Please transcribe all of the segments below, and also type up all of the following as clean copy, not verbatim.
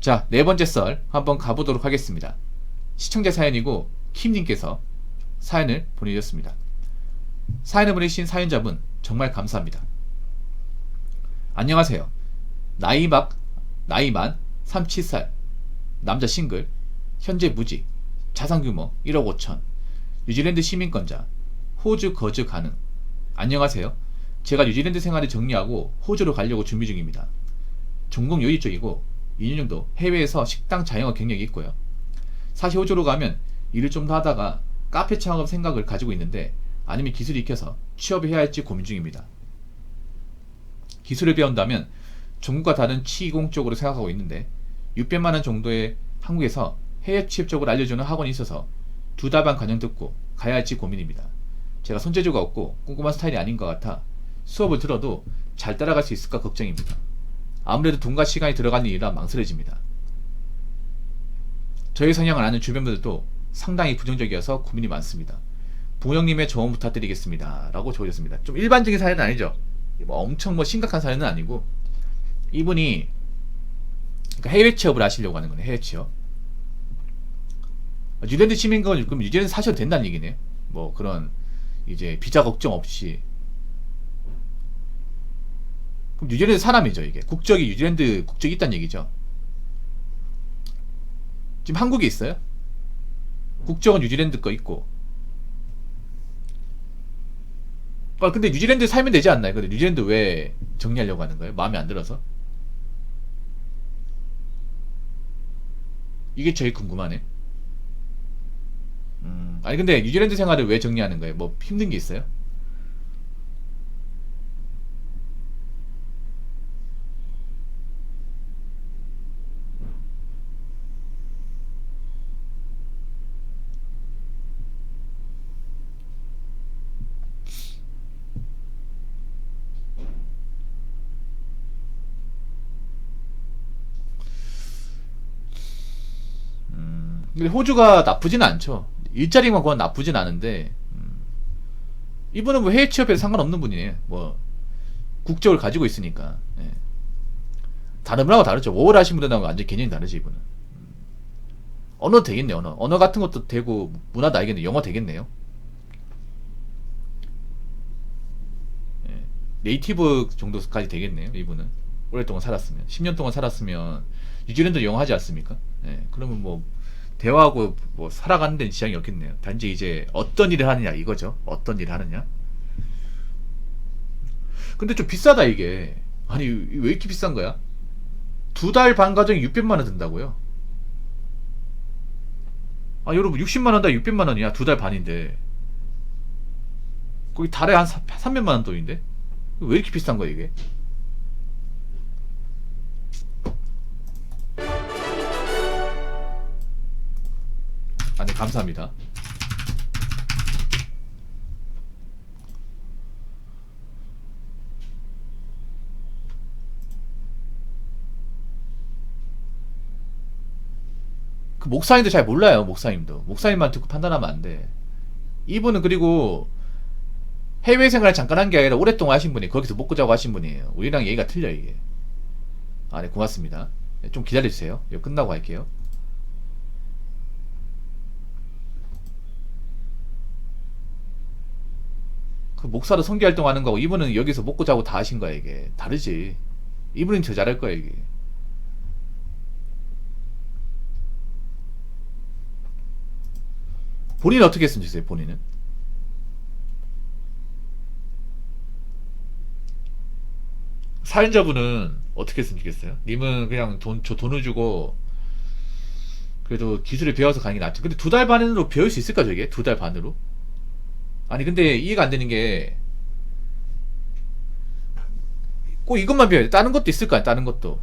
자, 네 번째 썰 한번 가보도록 하겠습니다. 시청자 사연이고 킴님께서 사연을 보내주셨습니다. 사연을 보내신 사연자분 정말 감사합니다. 안녕하세요. 나이만 37살 남자 싱글, 현재 무직, 자산규모 1억 5천, 뉴질랜드 시민권자, 호주 거주 가능. 안녕하세요. 제가 뉴질랜드 생활을 정리하고 호주로 가려고 준비 중입니다. 전공 요리 쪽이고 2년 정도 해외에서 식당 자영업 경력이 있고요. 사실 호주로 가면 일을 좀 더 하다가 카페 창업 생각을 가지고 있는데 아니면 기술이 익혀서 취업을 해야 할지 고민 중입니다. 기술을 배운다면 전국과 다른 치공 쪽으로 생각하고 있는데 600만원 정도의 한국에서 해외 취업 쪽을 알려주는 학원이 있어서 2달 반 과정 듣고 가야 할지 고민입니다. 제가 손재주가 없고 꼼꼼한 스타일이 아닌 것 같아 수업을 들어도 잘 따라갈 수 있을까 걱정입니다. 아무래도 돈과 시간이 들어가는 일이라 망설여집니다. 저의 성향을 아는 주변 분들도 상당히 부정적이어서 고민이 많습니다. 부모님의 조언 부탁드리겠습니다. 라고 적어줬습니다. 좀 일반적인 사연은 아니죠. 엄청 심각한 사연은 아니고 이분이 그러니까 해외 취업을 하시려고 하는 거네. 해외 취업. 뉴질랜드 시민권 그럼 뉴질랜드 사셔도 된다는 얘기네. 뭐 그런 이제 비자 걱정 없이. 그럼 뉴질랜드 사람이죠. 이게 국적이 뉴질랜드 국적이 있다는 얘기죠. 지금 한국에 있어요. 국적은 뉴질랜드 거 있고. 근데 뉴질랜드 살면 되지 않나요? 근데 뉴질랜드 왜 정리하려고 하는 거예요? 마음에 안 들어서? 이게 제일 궁금하네. 아니 근데 뉴질랜드 생활을 왜 정리하는 거예요? 뭐 힘든 게 있어요? 근데 호주가 나쁘진 않죠. 일자리만 구하면 나쁘진 않은데 이분은 뭐 해외 취업에도 상관없는 분이에요. 뭐 국적을 가지고 있으니까. 예. 다른 분하고 다르죠. 워홀 하신 분들하고 완전 개념이 다르지 이분은. 언어 되겠네. 언어 같은 것도 되고 문화도 알겠네. 영어 되겠네요. 예. 네이티브 정도까지 되겠네요. 이분은 오랫동안 살았으면 10년 동안 살았으면 뉴질랜드 영어 하지 않습니까? 예. 그러면 뭐 대화하고 뭐 살아가는 데는 지장이 없겠네요. 단지 이제 어떤 일을 하느냐 이거죠. 어떤 일을 하느냐. 근데 좀 비싸다 이게. 아니 왜 이렇게 비싼 거야? 2달 반 가정이 600만원 든다고요? 아 여러분 60만원 다 600만원이야. 2달 반인데 거기 달에 한 300만원 돈인데 왜 이렇게 비싼 거야 이게? 아, 네, 감사합니다. 그 목사님도 잘 몰라요. 목사님만 듣고 판단하면 안 돼. 이분은 그리고 해외 생활을 잠깐 한 게 아니라 오랫동안 하신 분이 거기서 먹고 자고 하신 분이에요. 우리랑 얘기가 틀려 이게. 아, 네, 고맙습니다. 네, 좀 기다려주세요. 이거 끝나고 할게요. 그 목사로 선교 활동하는 거고 이분은 여기서 먹고 자고 다 하신 거야 이게. 다르지. 이분은 더 잘할 거야 이게. 본인은 어떻게 했으면 좋겠어요? 본인은? 사연자분은 어떻게 했으면 좋겠어요? 님은 그냥 돈을 주고 그래도 기술을 배워서 가는 게 낫죠. 근데 2달 반으로 배울 수 있을까 저게? 2달 반으로? 아니 근데 이해가 안 되는 게 꼭 이것만 배워야 돼. 다른 것도 있을 거 아니야. 다른 것도.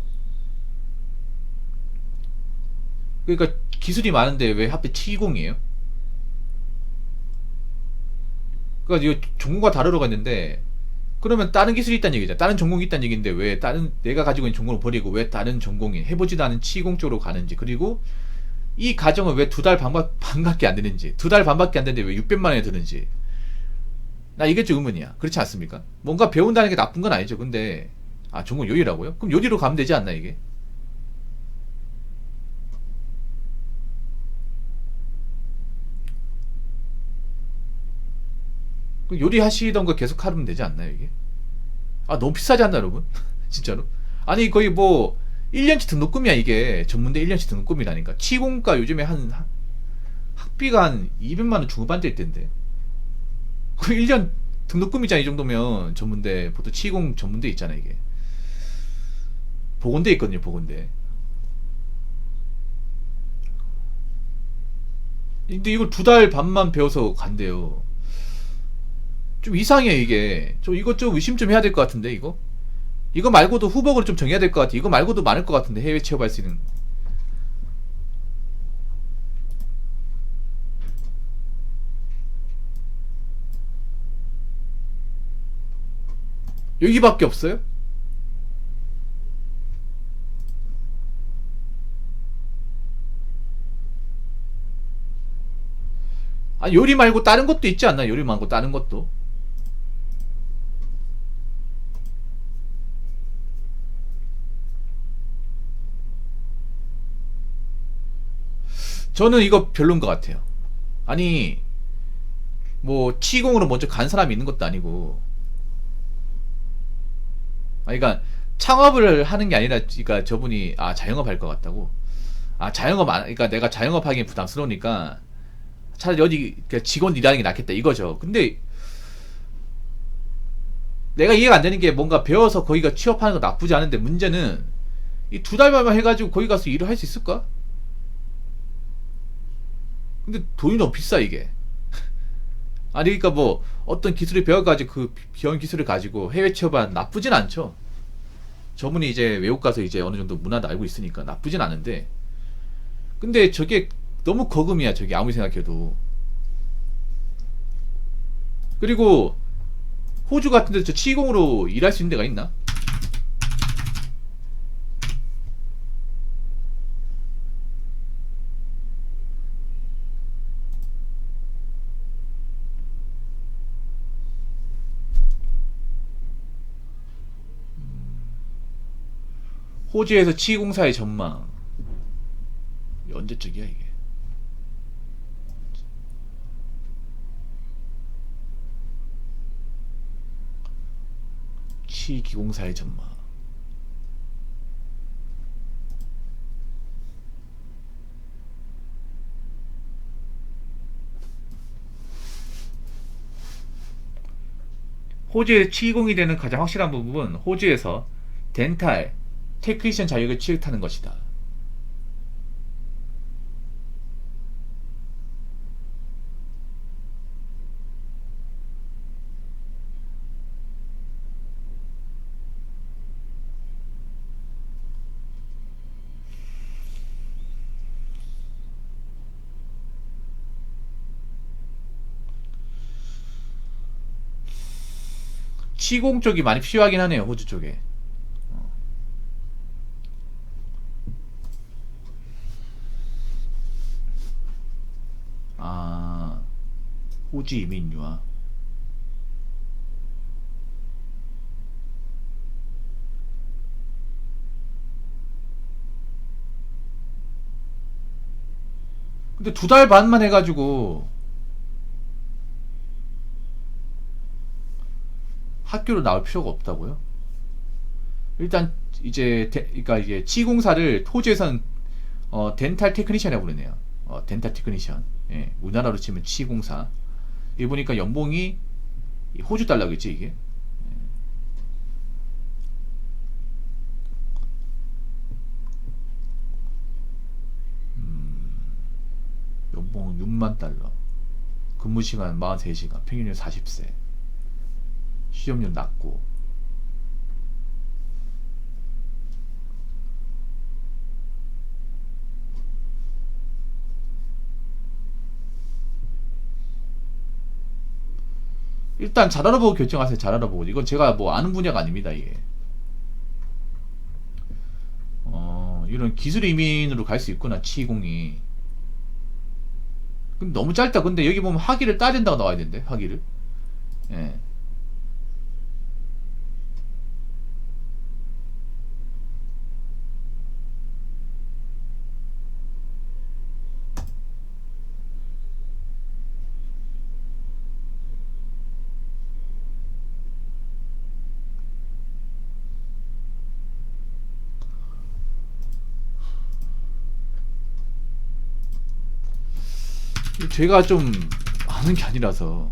그러니까 기술이 많은데 왜 하필 T20이에요? 그러니까 이거 전공과 다르러 갔는데 그러면 다른 기술이 있다는 얘기잖아. 다른 전공이 있다는 얘기인데 왜 다른 내가 가지고 있는 전공을 버리고 왜 다른 전공인 해보지도 않은 T20 쪽으로 가는지, 그리고 이 가정은 왜 2달 반밖에 안 되는지, 2달 반밖에 안 되는데 왜 600만 원이 드는지 나 이게 좀 의문이야. 그렇지 않습니까? 뭔가 배운다는 게 나쁜 건 아니죠. 근데 전공 요리라고요? 그럼 요리로 가면 되지 않나 이게? 요리하시던 거 계속 하면 되지 않나요, 이게? 아, 너무 비싸지 않나, 여러분? 진짜로? 아니, 거의 뭐, 1년치 등록금이야, 이게. 전문대 1년치 등록금이라니까. 치공과 요즘에 학비가 한 200만원 중후반대일 텐데. 그 1년 등록금이잖아, 이 정도면. 전문대, 보통 치공 전문대 있잖아, 이게. 보건대 있거든요, 보건대. 근데 이걸 2달 반만 배워서 간대요. 좀 이상해, 이게. 이거 좀 의심 좀 해야 될 것 같은데, 이거? 이거 말고도 후보를 좀 정해야 될 것 같아. 이거 말고도 많을 것 같은데, 해외 취업할 수 있는. 여기밖에 없어요? 아, 요리 말고 다른 것도 있지 않나? 요리 말고 다른 것도. 저는 이거 별론 것 같아요. 아니, 뭐, 치공으로 먼저 간 사람이 있는 것도 아니고. 아, 그러니까, 창업을 하는 게 아니라, 그러니까 저분이, 아, 자영업 할 것 같다고. 아, 자영업, 그러니까 내가 자영업 하기엔 부담스러우니까, 차라리 어디, 그러니까 직원 일하는 게 낫겠다, 이거죠. 근데, 내가 이해가 안 되는 게 뭔가 배워서 거기가 취업하는 거 나쁘지 않은데, 문제는, 이 2달만 해가지고 거기 가서 일을 할 수 있을까? 근데 돈이 너무 비싸, 이게. 아니, 그러니까 뭐, 어떤 기술을 배워가지고 그 배운 기술을 가지고 해외 취업은 나쁘진 않죠. 저분이 이제 외국 가서 이제 어느 정도 문화도 알고 있으니까 나쁘진 않은데, 근데 저게 너무 거금이야, 저게 아무리 생각해도. 그리고 호주 같은 데서 저 치공으로 일할 수 있는 데가 있나? 호주에서 치공사의 전망. 언제적이야 이게? 치기공사의 전망. 호주에서 치공이 되는 가장 확실한 부분은 호주에서 덴탈, 테크니션 자격을 취득하는 것이다. 치공 쪽이 많이 필요하긴 하네요, 호주 쪽에. 아, 호주 이민 유학. 근데 2달 반만 해가지고 학교로 나올 필요가 없다고요? 일단 이제 그러니까 이게 치공사를 호주에서는 덴탈 테크니션이라고 부르네요. 덴탈 테크니션. 예, 우리나라로 치면 치공사. 이 보니까 연봉이 호주 달러겠지 이게. 연봉 6만 달러. 근무 시간 43시간. 평균 40세. 취업률 낮고. 일단 잘 알아보고 결정하세요. 잘 알아보고. 이건 제가 뭐 아는 분야가 아닙니다, 이게. 이런 기술 이민으로 갈 수 있구나, 치공이. 근데 너무 짧다. 근데 여기 보면 학위를 따야 된다고 나와야 된대, 학위를. 예. 제가 좀 아는 게 아니라서.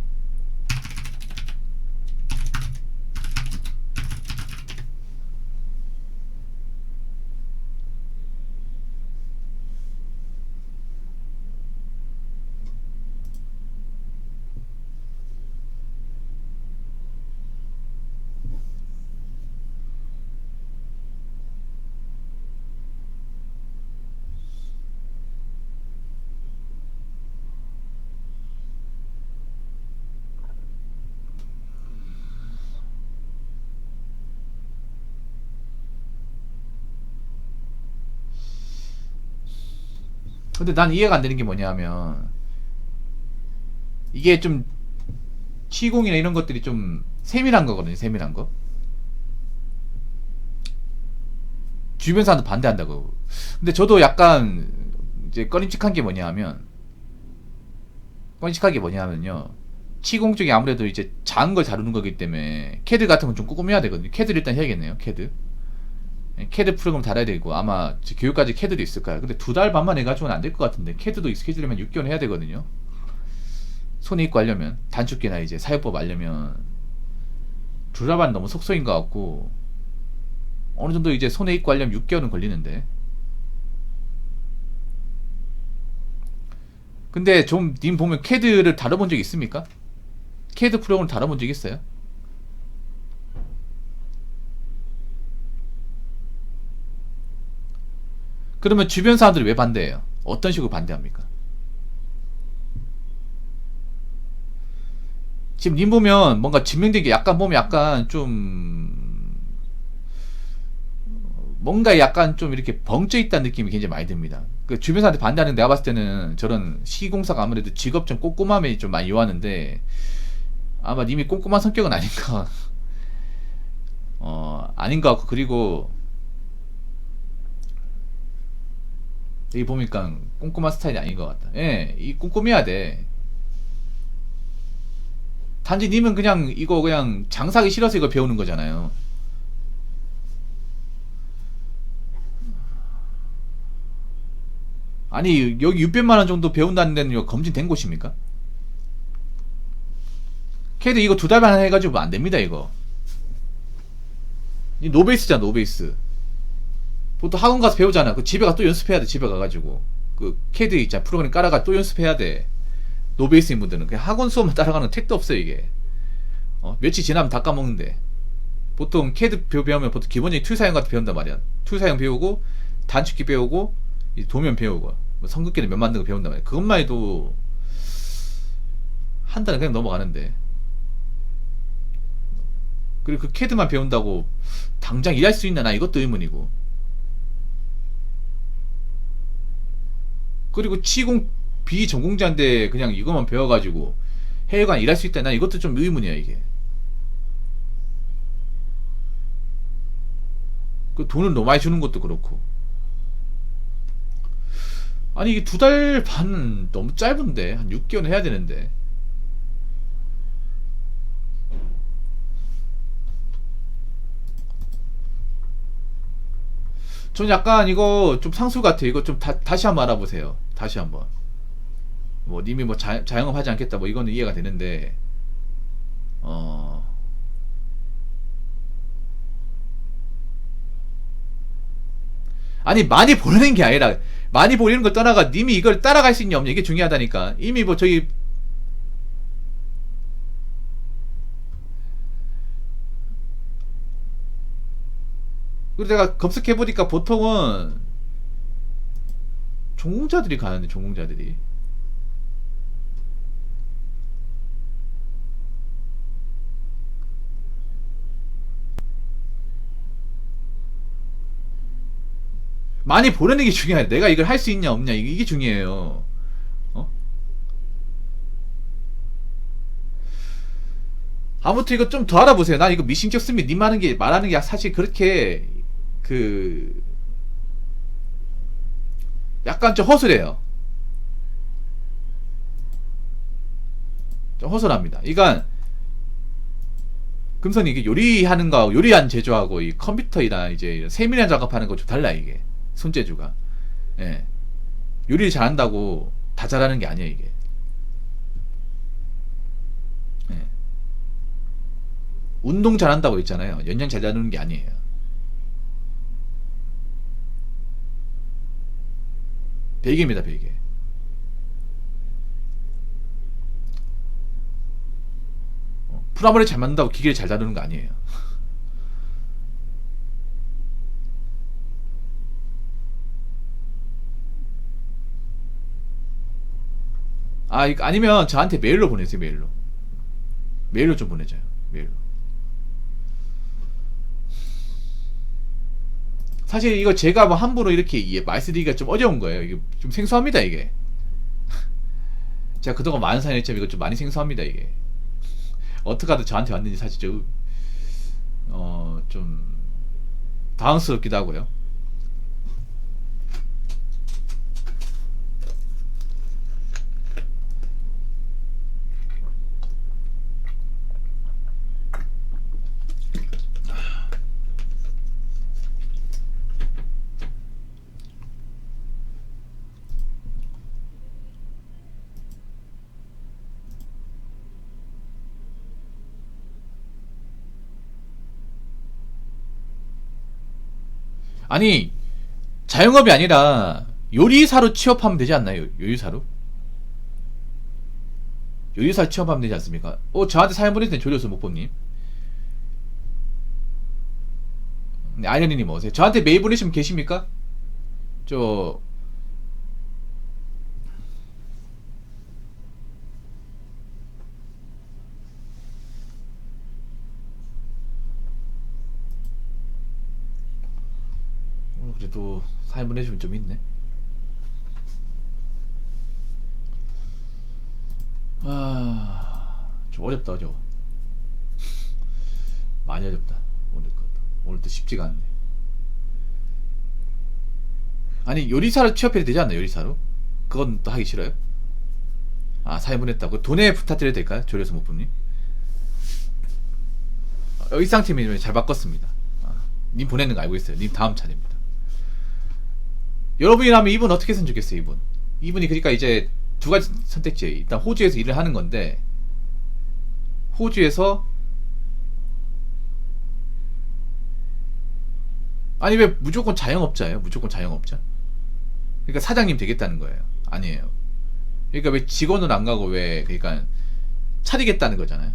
근데 난 이해가 안 되는 게 뭐냐면, 이게 좀 시공이나 이런 것들이 좀 세밀한 거거든요. 세밀한 거. 주변 사람도 반대한다고. 근데 저도 약간 이제 꺼림칙한 게 뭐냐면, 꺼림칙한 게 뭐냐면요, 시공 쪽이 아무래도 이제 작은 걸 다루는 거기 때문에 캐드 같은 건 좀 꼼꼼해야 되거든요. 캐드를 일단 해야겠네요. 캐드. 캐드 프로그램 달아야 되고, 아마 교육까지 캐드도 있을 거야. 근데 2달 반만 해가지고는 안 될 것 같은데, 캐드도 익숙해지려면 6개월 해야 되거든요. 손에 익고 하려면, 단축키나 이제 사용법 알려면 2달 반 너무 속성인 것 같고, 어느 정도 이제 손에 익고 하려면 6개월은 걸리는데. 근데 좀 님 보면 캐드를 다뤄본 적 있습니까? 캐드 프로그램을 다뤄본 적 있어요? 그러면 주변 사람들이 왜 반대해요? 어떤 식으로 반대합니까? 지금 님 보면 뭔가 증명된 게 약간 보면 약간 좀 뭔가 약간 좀 이렇게 벙쪄 있다는 느낌이 굉장히 많이 듭니다. 그 주변 사람한테 반대하는 내가 봤을 때는 저런 시공사가 아무래도 직업 좀 꼼꼼함에 좀 많이 요하는데, 아마 님이 꼼꼼한 성격은 아닌가. 아닌 것 같고, 그리고 여기 보니까 꼼꼼한 스타일이 아닌 것 같다. 예, 이 꼼꼼해야 돼. 단지 님은 그냥 이거 그냥 장사하기 싫어서 이거 배우는 거잖아요. 아니 여기 600만 원 정도 배운다는 데는 이거 검진된 곳입니까? 걔도 이거 2달만 해가지고 안 됩니다 이거. 이 노베이스잖아 노베이스. 보통 학원 가서 배우잖아. 그 집에 가서 또 연습해야 돼. 집에 가가지고 그 캐드 있잖아 프로그램 깔아가 또 연습해야 돼. 노베이스인 분들은 그냥 학원 수업만 따라가는 택도 없어요 이게. 며칠 지나면 다 까먹는데. 보통 캐드 배우면 보통 기본적인 툴 사용 같은 거 배운단 말이야. 툴 사용 배우고 단축키 배우고 도면 배우고 뭐 성급기는 몇 만든 거 배운단 말이야. 그것만 해도 한 달은 그냥 넘어가는데. 그리고 그 캐드만 배운다고 당장 일할 수 있나 나 이것도 의문이고. 그리고 치공 비전공자인데 그냥 이것만 배워가지고 해외관 일할 수 있다 나 이것도 좀 의문이야 이게. 그 돈을 너무 많이 주는 것도 그렇고. 아니 이게 2달 반 너무 짧은데 한 6개월 해야 되는데. 전 약간 이거 좀 상술 같아. 이거 좀 다시 한번 알아보세요. 다시 한번. 뭐 님이 뭐 자영업 하지 않겠다 뭐 이거는 이해가 되는데, 어 아니 많이 보내는 게 아니라, 많이 보내는 걸 떠나가 님이 이걸 따라갈 수 있냐 없냐 이게 중요하다니까. 이미 뭐 저기 그리고 내가 검색해보니까 보통은 전공자들이 가는데, 전공자들이. 많이 보내는 게 중요해. 내가 이걸 할 수 있냐 없냐 이게 중요해요. 어? 아무튼 이거 좀 더 알아보세요. 난 이거 미신격 쓰면 님 말하는 게 사실 그렇게 그 약간 좀 허술해요. 좀 허술합니다. 이건 금선이 이게 요리하는 거, 요리한 제조하고 이 컴퓨터이나 이제 세밀한 작업하는 거 좀 달라 이게 손재주가. 예. 요리를 잘한다고 다 잘하는 게 아니야 이게. 운동 잘한다고 했잖아요. 연장 잘 다루는 게 아니에요. 베개입니다, 베개. 프라모를 잘 만든다고 기계를 잘 다루는 거 아니에요. 아니면 저한테 메일로 보내세요. 메일로 좀 보내줘요. 메일로. 사실 이거 제가 뭐 함부로 이렇게 말씀드리기가 좀 어려운 거예요. 이게 좀 생소합니다, 이게. 제가 그동안 많은 사연 했지만 이거 좀 많이 생소합니다, 이게. 어떻게 하든 저한테 왔는지 사실 좀 당황스럽기도 하고요. 아니, 자영업이 아니라 요리사로 취업하면 되지 않나요? 요리사로? 요리사 취업하면 되지 않습니까? 저한테 사연 보낼 땐 조려서 목포님. 네, 아이러니님 어서요. 저한테 메일 보내시면 계십니까? 저 그래도 사연 보내주면 좀 있네. 좀 어렵다, 저거. 많이 어렵다. 오늘도 쉽지가 않네. 아니, 요리사로 취업해도 되지 않나, 요리사로? 그건 또 하기 싫어요? 사연 보냈다고? 돈에 부탁드려도 될까요? 조려서 목부님. 의상팀이 잘 바꿨습니다. 님 보내는 거 알고 있어요. 님 다음 차례입니다. 여러분이라면 이분 어떻게 했으면 좋겠어요, 이분이 그러니까 이제 두 가지 선택지. 일단 호주에서 일을 하는 건데, 호주에서 아니 왜 무조건 자영업자예요? 무조건 자영업자? 그러니까 사장님 되겠다는 거예요? 아니에요. 그러니까 왜 직원은 안 가고 왜 그러니까 차리겠다는 거잖아요.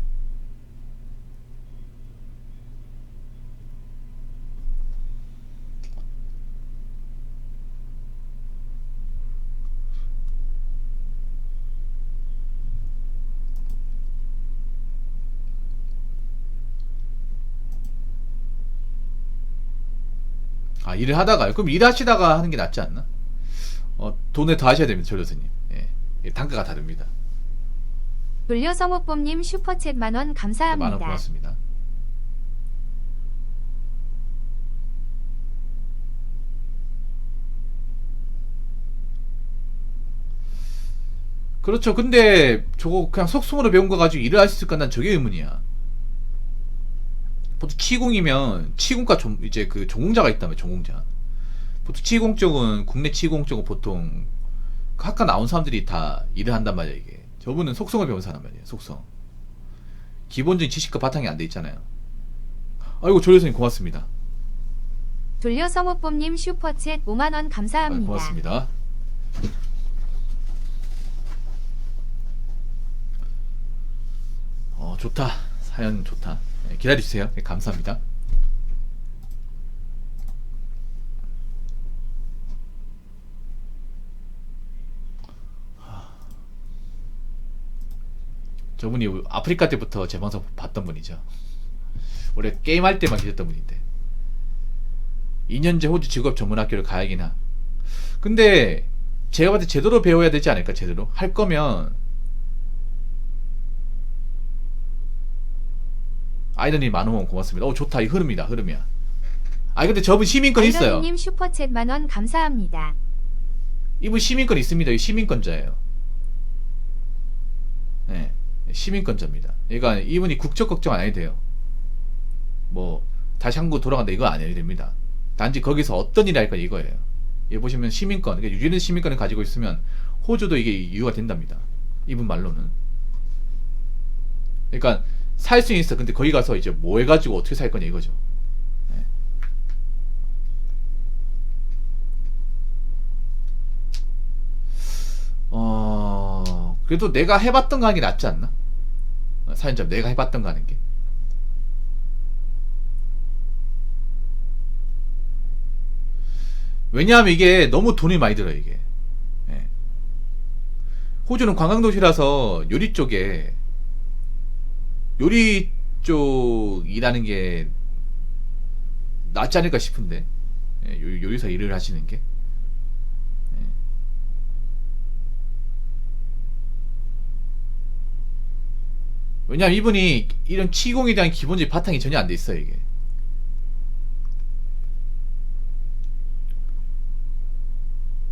일을 하다가요? 그럼 일하시다가 하는 게 낫지 않나? 돈을 더 하셔야 됩니다, 조교수님. 예, 단가가 다릅니다. 돌려성호뽐님 슈퍼챗 만원 감사합니다. 만원 고맙습니다. 그렇죠. 근데 저거 그냥 속성으로 배운 거 가지고 일을 할 수 있을까? 난 저게 의문이야. 보통 치공이면 치공과 이제 그 전공자가 있다며, 전공자. 보통 치공 쪽은 국내 치공 쪽은 보통 그 학과 나온 사람들이 다 일을 한단 말이야. 이게 저분은 속성을 배운 사람 말이에요. 속성. 기본적인 지식과 바탕이 안 돼 있잖아요. 아이고 조교수님 고맙습니다. 돌려성호뽐님 슈퍼챗 5만원 감사합니다. 고맙습니다. 좋다. 사연 좋다. 기다려주세요. 감사합니다. 저분이 아프리카 때부터 제 방송 봤던 분이죠. 원래 게임할 때만 계셨던 분인데 2년제 호주 직업 전문학교를 가야긴 하. 근데 제가 봤을 때 제대로 배워야 되지 않을까? 제대로 할 거면 아이더님 만원 고맙습니다. 좋다. 이 흐름이다. 흐름이야. 근데 저분 시민권 있어요. 아이더님 슈퍼챗 만원 감사합니다. 이분 시민권 있습니다. 이 시민권자예요. 네, 시민권자입니다. 그러니까 이분이 국적 걱정 안 해도 돼요. 뭐 다시 한국 돌아간다 이거 안 해도 됩니다. 단지 거기서 어떤 일을 할 거 이거예요. 여기 보시면 시민권, 그러니까 유지는 시민권을 가지고 있으면 호주도 이게 이유가 된답니다. 이분 말로는. 그러니까 살 수 있어. 근데 거기 가서 이제 뭐 해가지고 어떻게 살 거냐 이거죠. 네. 그래도 내가 해봤던 거 하는 게 낫지 않나? 사연자 내가 해봤던 거 하는 게. 왜냐하면 이게 너무 돈이 많이 들어요 이게. 예. 호주는 관광도시라서 요리 쪽 일하는 게 낫지 않을까 싶은데. 예, 요리사 일을 하시는 게. 예. 왜냐하면 이분이 이런 치공에 대한 기본적인 바탕이 전혀 안 돼 있어요 이게.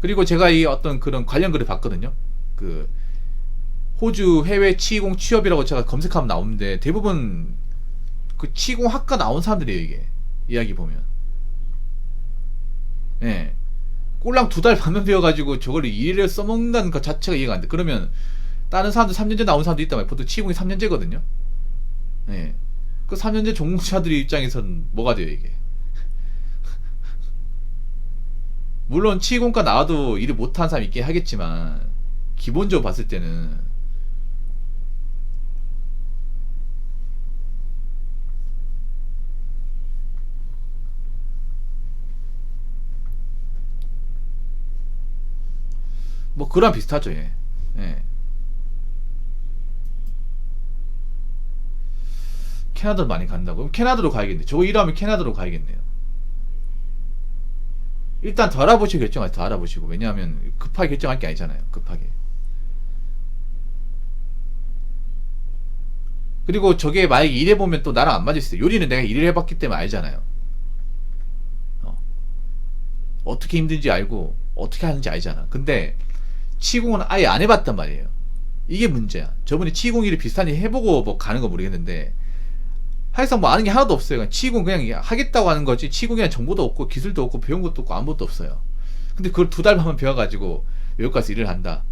그리고 제가 이 어떤 그런 관련 글을 봤거든요. 그 호주 해외 치공 취업이라고 제가 검색하면 나오는데 대부분 그 치공 학과 나온 사람들이에요 이게. 이야기 보면. 예. 꼴랑 2달 반면 배워가지고 저걸 일을 써먹는다는 것 자체가 이해가 안 돼. 그러면 다른 사람들 3년제 나온 사람도 있단 말이에요. 보통 치공이 3년제거든요. 예. 그 3년제 전공자들의 입장에선 뭐가 돼요 이게. 물론 치공과 나와도 일을 못한 사람이 있긴 하겠지만 기본적으로 봤을 때는 뭐 그랑 비슷하죠. 예. 예. 캐나다도 많이 간다고? 그럼 캐나다로 가야겠네. 저거 일하면 캐나다로 가야겠네요. 일단 더 알아보시고 결정하세요. 더 알아보시고. 왜냐하면 급하게 결정할 게 아니잖아요. 급하게. 그리고 저게 만약에 일해보면 또 나랑 안 맞을 수 있어요. 요리는 내가 일을 해봤기 때문에 알잖아요. 어떻게 힘든지 알고 어떻게 하는지 알잖아. 근데 치공은 아예 안 해봤단 말이에요. 이게 문제야. 저번에 치공 일을 비슷한 일 해보고 뭐 가는 거 모르겠는데 사실상 뭐 아는 게 하나도 없어요. 그냥 치공 그냥 하겠다고 하는 거지. 치공에 정보도 없고 기술도 없고 배운 것도 없고 아무것도 없어요. 근데 그걸 2달만 배워가지고 외국 가서 일을 한다.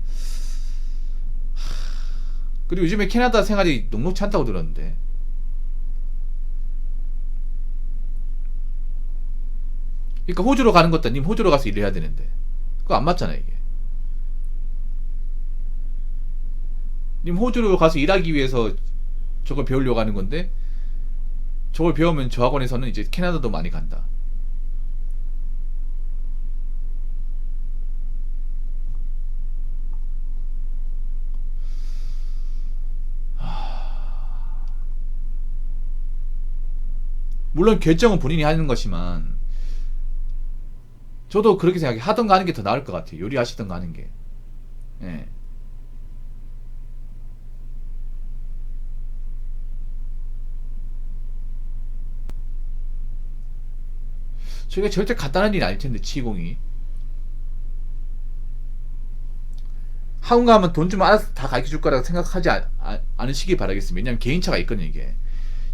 그리고 요즘에 캐나다 생활이 녹록치 않다고 들었는데. 그러니까 호주로 가는 것도 님 호주로 가서 일을 해야 되는데 그거 안 맞잖아 이게. 님 호주로 가서 일하기 위해서 저걸 배우려고 하는 건데 저걸 배우면 저 학원에서는 이제 캐나다도 많이 간다. 물론 결정은 본인이 하는 것이지만 저도 그렇게 생각해. 하던가 하는 게 더 나을 것 같아요. 요리하시던가 하는 게. 예. 저게 절대 간단한 일이 아닐 텐데 치공이. 학원 가면 돈 주면 알아서 다 가르쳐 줄 거라고 생각하지 않으시기 바라겠습니다. 왜냐면 개인차가 있거든요 이게.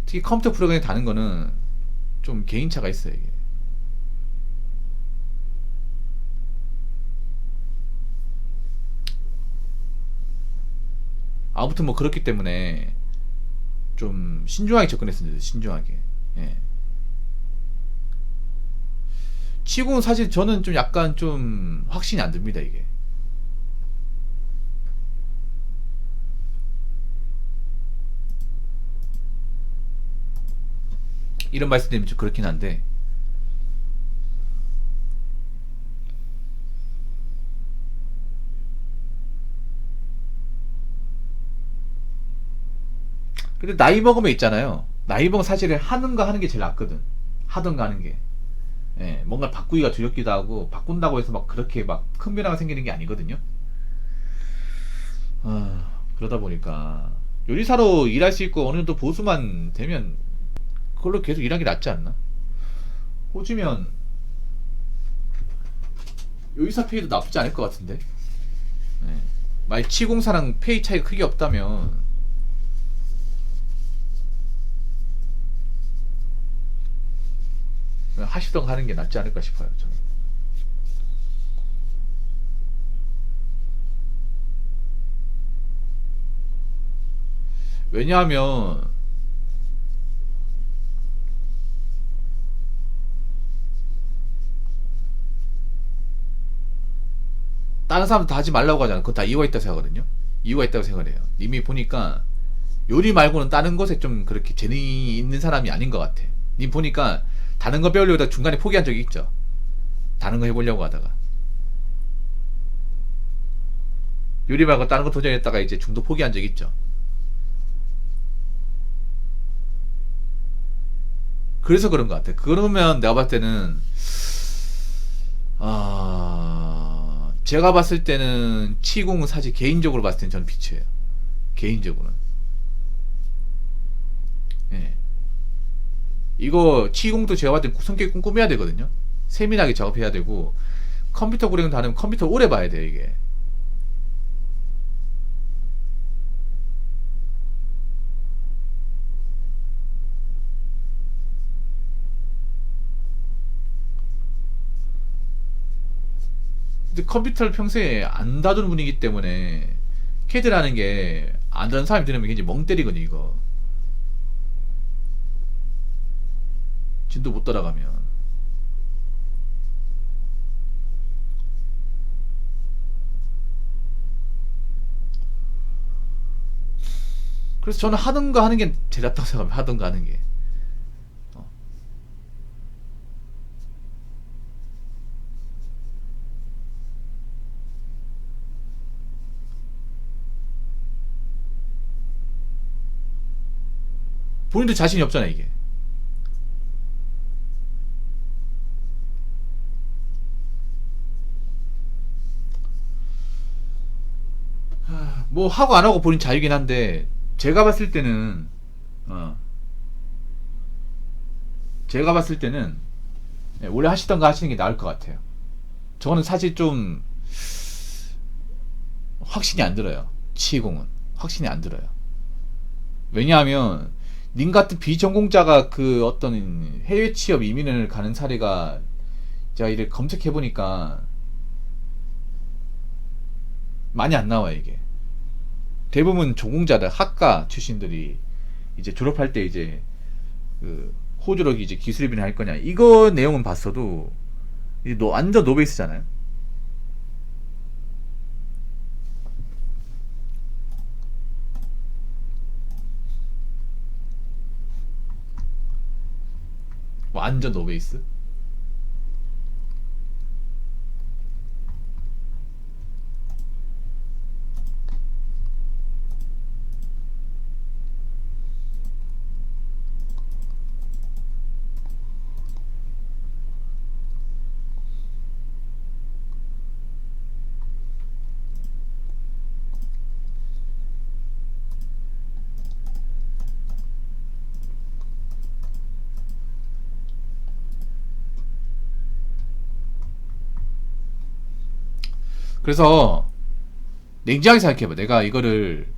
특히 컴퓨터 프로그램이 다는 거는 좀 개인차가 있어요 이게. 아무튼 뭐 그렇기 때문에 좀 신중하게 접근했습니다. 신중하게. 예. 치고는 사실 저는 좀 약간 좀 확신이 안 듭니다 이게. 이런 말씀드리면 좀 그렇긴 한데 근데 나이 먹으면 있잖아요. 나이 먹으면 사실은 하는 거 하는 게 제일 낫거든. 하던 거 하는 게. 예, 뭔가 바꾸기가 두렵기도 하고 바꾼다고 해서 막 그렇게 막 큰 변화가 생기는 게 아니거든요. 그러다 보니까 요리사로 일할 수 있고 어느 정도 보수만 되면 그걸로 계속 일하는 게 낫지 않나? 호주면 요리사 페이도 나쁘지 않을 것 같은데. 예. 만약 치공사랑 페이 차이가 크게 없다면 그냥 하시던 거 하는 게 낫지 않을까 싶어요 저는. 왜냐하면 다른 사람들 다 하지 말라고 하잖아. 그거 다 이유가 있다고 생각하거든요. 이유가 있다고 생각을 해요. 님이 보니까 요리 말고는 다른 것에 좀 그렇게 재능이 있는 사람이 아닌 것 같아. 님 보니까 다른 거 배우려고 하다가 중간에 포기한 적이 있죠. 다른 거 해보려고 하다가. 요리 말고 다른 거 도전했다가 이제 중도 포기한 적이 있죠. 그래서 그런 것 같아. 그러면 내가 봤을 때는 제가 봤을 때는 치공은 사실 개인적으로 봤을 때는 저는 비추예요. 개인적으로는. 예. 이거 치공도 제가 봤을 때 성격이 꼼꼼해야 되거든요. 세밀하게 작업해야 되고 컴퓨터 브레이크 다르면 컴퓨터 오래 봐야 돼요 이게. 근데 컴퓨터를 평소에 안 다루는 분이기 때문에 캐드라는 게 안 다루는 사람이 들으면 굉장히 멍 때리거든요 이거. 진도 못 따라가면. 그래서 저는 하던 거 하는 게 제일 낫다고 생각합니다. 하던 거 하는 게. 어. 본인도 자신이 없잖아 이게. 뭐 하고 안 하고 본인 자유긴 한데 제가 봤을 때는 어, 제가 봤을 때는 원래 하시던 거 하시는 게 나을 것 같아요. 저거는 사실 좀 확신이 안 들어요. 치공은 확신이 안 들어요. 왜냐하면 님 같은 비전공자가 그 어떤 해외 취업 이민을 가는 사례가 제가 이를 검색해 보니까 많이 안 나와요 이게. 대부분 전공자들 학과 출신들이 이제 졸업할 때 이제 그 호주로 이제 기술입인을 할 거냐 이거 내용은 봤어도 이제 완전 노베이스잖아요. 완전 노베이스. 그래서 냉정하게 생각해봐. 내가 이거를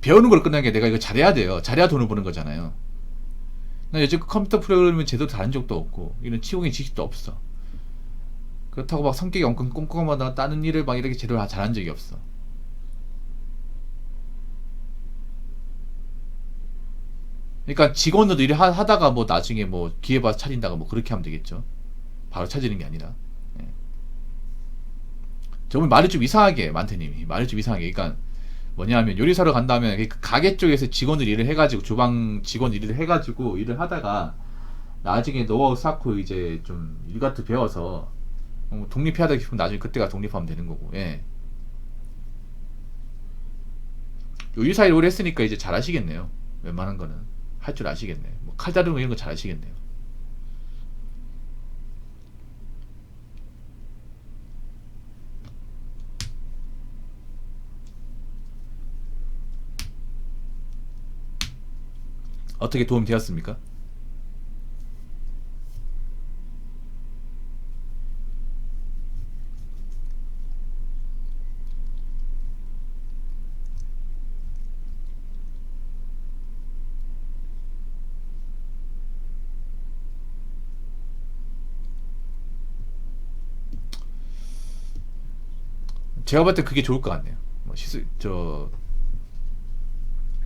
배우는 걸 끝난 게 내가 이거 잘해야 돼요. 잘해야 돈을 버는 거잖아요. 나 여지껏 컴퓨터 프로그램을 제대로 다룬 적도 없고 이런 치공의 지식도 없어. 그렇다고 막 성격이 엄청 꼼꼼하다 다른 일을 막 이렇게 제대로 잘한 적이 없어. 그러니까 직원으로 일을 하다가 뭐 나중에 뭐 기회 봐서 차린다가 뭐 그렇게 하면 되겠죠. 바로 차지는 게 아니라. 예. 저분 말이 좀 이상하게 만태님이 말이 좀 이상하게. 그러니까 뭐냐면 요리사로 간다면 그 가게 쪽에서 직원을 일을 해가지고 주방 직원 일을 해가지고 일을 하다가 나중에 노하우 쌓고 이제 좀 일 같은 배워서 독립해야 되고 싶으면 나중에 그때가 독립하면 되는 거고. 예. 요리사 일 오래 했으니까 이제 잘 하시겠네요. 웬만한 거는 할 줄 아시겠네. 뭐 칼 다루는 거 이런 거 잘 하시겠네요. 어떻게 도움 되었습니까? 제가 봤을 때 그게 좋을 것 같네요. 뭐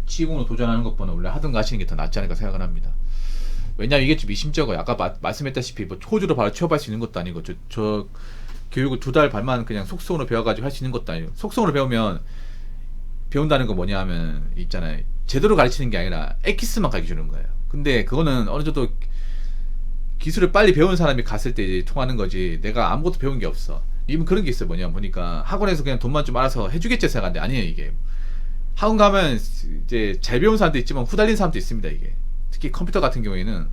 치공으로 도전하는 것보다 원래 하던 거 하시는 게 더 낫지 않을까 생각을 합니다. 왜냐면 이게 좀 미심쩍어요. 아까 말씀했다시피 뭐 호주로 바로 취업할 수 있는 것도 아니고 교육을 2달 반만 그냥 속성으로 배워가지고 할 수 있는 것도 아니에요. 속성으로 배우면 배운다는 건 뭐냐 하면 있잖아요. 제대로 가르치는 게 아니라 엑기스만 가르쳐주는 거예요. 근데 그거는 어느 정도 기술을 빨리 배운 사람이 갔을 때 이제 통하는 거지. 내가 아무것도 배운 게 없어. 이분 그런 게 있어요. 뭐냐 보니까 학원에서 그냥 돈만 좀 알아서 해주겠지 생각하는데 아니에요. 이게 학원 가면 이제 잘 배운 사람도 있지만 후달린 사람도 있습니다. 이게 특히 컴퓨터 같은 경우에는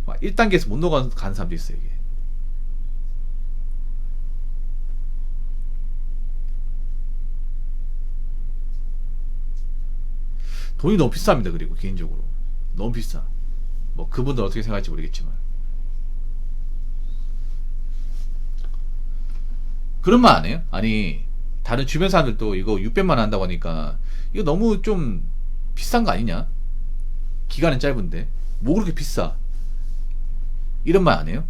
막 1단계에서 못 넘어가는 사람도 있어요. 이게 돈이 너무 비쌉니다. 그리고 개인적으로 너무 비싸. 뭐 그분들 어떻게 생각할지 모르겠지만 그런 말 안 해요? 아니 다른 주변 사람들도 이거 600만 원 한다고 하니까 이거 너무 좀 비싼 거 아니냐? 기간은 짧은데 뭐 그렇게 비싸? 이런 말 안 해요?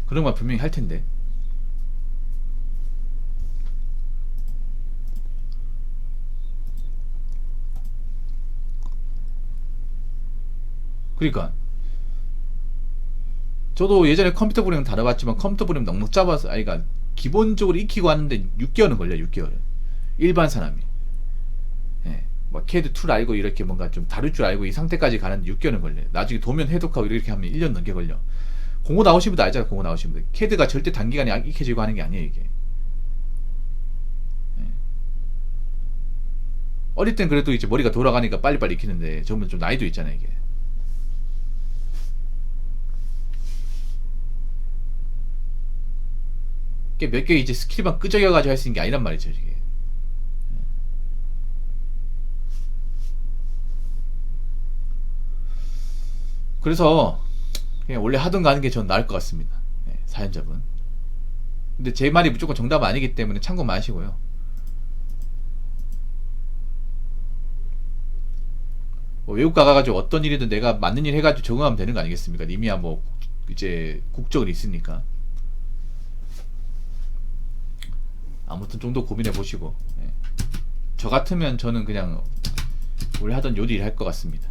그런 말 분명히 할 텐데. 그러니까 저도 예전에 컴퓨터 프로그램 다뤄봤지만 컴퓨터 프로그램 넉넉 잡아서 아이가 기본적으로 익히고 하는데 6개월은 걸려요. 6개월은 일반 사람이 예, 뭐 CAD 툴 알고 이렇게 뭔가 좀 다룰 줄 알고 이 상태까지 가는데 6개월은 걸려요. 나중에 도면 해독하고 이렇게 하면 1년 넘게 걸려. 공고 나오신 분들 알잖아. 공고 나오신 분들 CAD가 절대 단기간에 익혀지고 하는 게 아니에요. 이게 예. 어릴 땐 그래도 이제 머리가 돌아가니까 빨리빨리 익히는데 저분 좀 나이도 있잖아요. 이게 몇 개 이제 스킬만 끄적여가지고 할 수 있는 게 아니란 말이죠. 이게 그래서 그냥 원래 하던 거 하는 게 전 나을 것 같습니다. 네, 사연자분. 근데 제 말이 무조건 정답은 아니기 때문에 참고만 하시고요. 뭐 외국 가가지고 어떤 일이든 내가 맞는 일 해가지고 적응하면 되는 거 아니겠습니까? 님이야 뭐 이제 국적은 있으니까. 아무튼 좀 더 고민해 보시고 예. 저 같으면 저는 그냥 원래 하던 요리 일 할 것 같습니다.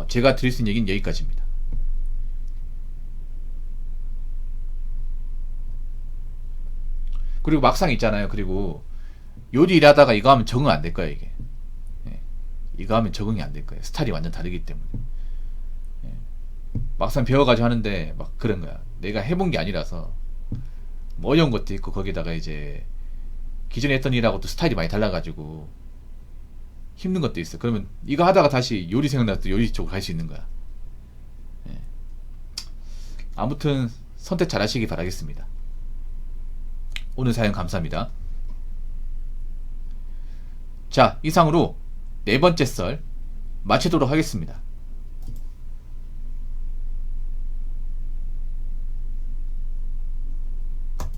제가 드릴 수 있는 얘기는 여기까지입니다. 그리고 막상 있잖아요. 그리고 요리 일하다가 이거 하면 적응 안 될 거야 이게. 예. 이거 하면 적응이 안 될 거예요. 스타일이 완전 다르기 때문에. 예. 막상 배워가지고 하는데 막 그런 거야. 내가 해본 게 아니라서 뭐 어려운 것도 있고 거기다가 이제 기존에 했던 일하고 또 스타일이 많이 달라가지고 힘든 것도 있어. 그러면 이거 하다가 다시 요리 생각나서 또 요리 쪽으로 갈 수 있는 거야. 예. 아무튼 선택 잘 하시기 바라겠습니다. 오늘 사연 감사합니다. 자, 이상으로 4번째 썰 마치도록 하겠습니다.